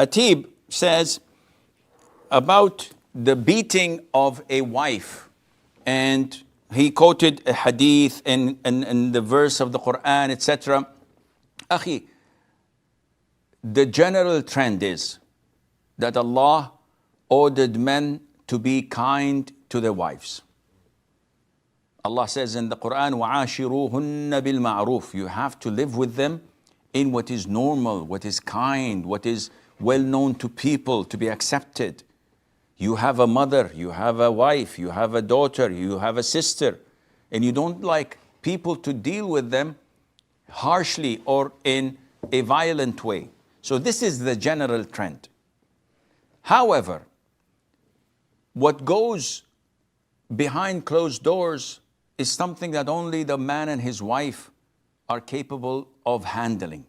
Atib says about the beating of a wife, and he quoted a hadith and the verse of the Quran, etc. Akhi, the general trend is that Allah ordered men to be kind to their wives. Allah says in the Quran, وَعَاشِرُوهُنَّ بِالْمَعْرُوفِ. You have to live with them in what is normal, what is kind, what is well known to people, to be accepted. You have a mother, you have a wife, you have a daughter, you have a sister, and you don't like people to deal with them harshly or in a violent way. So this is the general trend. However, what goes behind closed doors is something that only the man and his wife are capable of handling.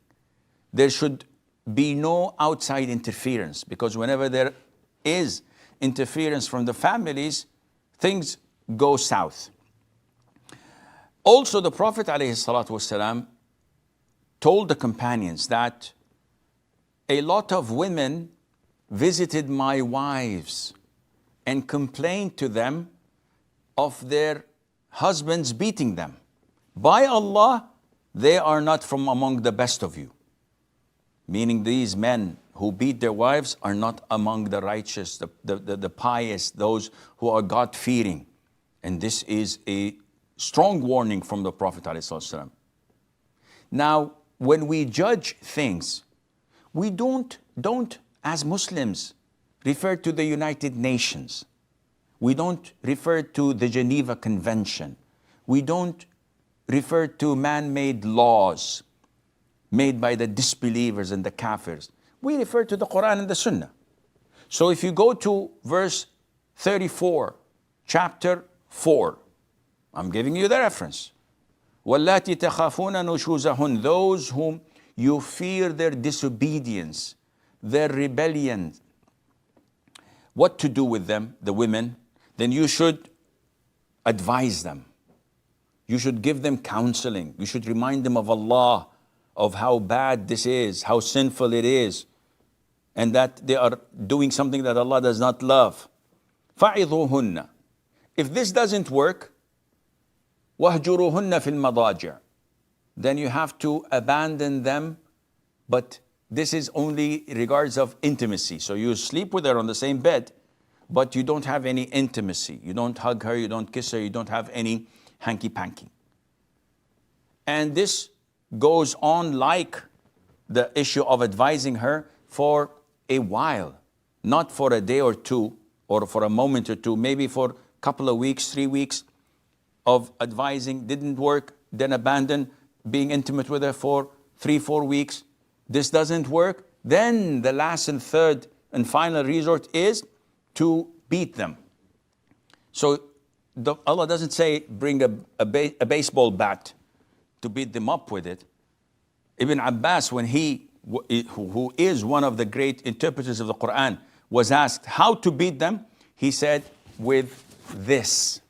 There should be no outside interference, because whenever there is interference from the families, things go south. Also, the Prophet ﷺ told the companions that a lot of women visited my wives and complained to them of their husbands beating them. By Allah, they are not from among the best of you. Meaning these men who beat their wives are not among the righteous, the pious, those who are God-fearing. And this is a strong warning from the Prophet ﷺ. Now, when we judge things, we don't as Muslims refer to the United Nations. We don't refer to the Geneva Convention. We don't refer to man-made laws made by the disbelievers and the kafirs. We refer to the Quran and the Sunnah. So if you go to verse 34, chapter 4, I'm giving you the reference. وَاللَّاتِ تَخَافُونَ نُشُوزَهُنْ. Those whom you fear their disobedience, their rebellion. What to do with them, the women? Then you should advise them. You should give them counseling. You should remind them of Allah, of how bad this is, how sinful it is, and that they are doing something that Allah does not love. فَعِظُوهُنَّ. If this doesn't work, وَهْجُرُوهُنَّ فِي الْمَضَاجِعِ. Then you have to abandon them, but this is only in regards of intimacy. So you sleep with her on the same bed, but you don't have any intimacy. You don't hug her, you don't kiss her, you don't have any hanky-panky. And this goes on like the issue of advising her for a while, not for a day or two, or for a moment or two, maybe for a couple of weeks, 3 weeks of advising, didn't work, then abandon being intimate with her for 3-4 weeks. This doesn't work, then the last and third and final resort is to beat them. So Allah doesn't say bring a baseball bat to beat them up with it. Ibn Abbas, when who is one of the great interpreters of the Quran, was asked how to beat them, he said, with this.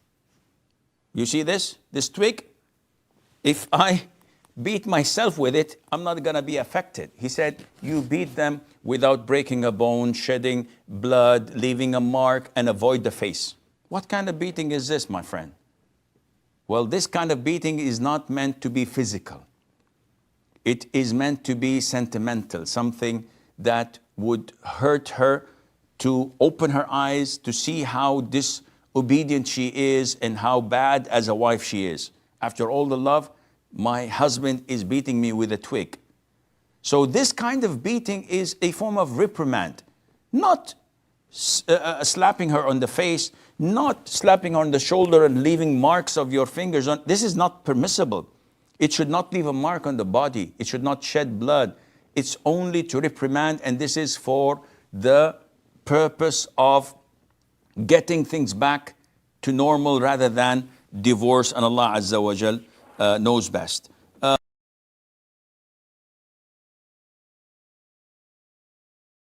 You see this twig? If I beat myself with it, I'm not going to be affected. He said, you beat them without breaking a bone, shedding blood, leaving a mark, and avoid the face. What kind of beating is this, my friend? Well, this kind of beating is not meant to be physical. It is meant to be sentimental, something that would hurt her, to open her eyes, to see how disobedient she is and how bad as a wife she is. After all the love, my husband is beating me with a twig. So this kind of beating is a form of reprimand, not slapping her on the face, not slapping her on the shoulder and leaving marks of your fingers on. This is not permissible. It should not leave a mark on the body. It should not shed blood. It's only to reprimand, and this is for the purpose of getting things back to normal rather than divorce, and Allah Azza wa Jal knows best.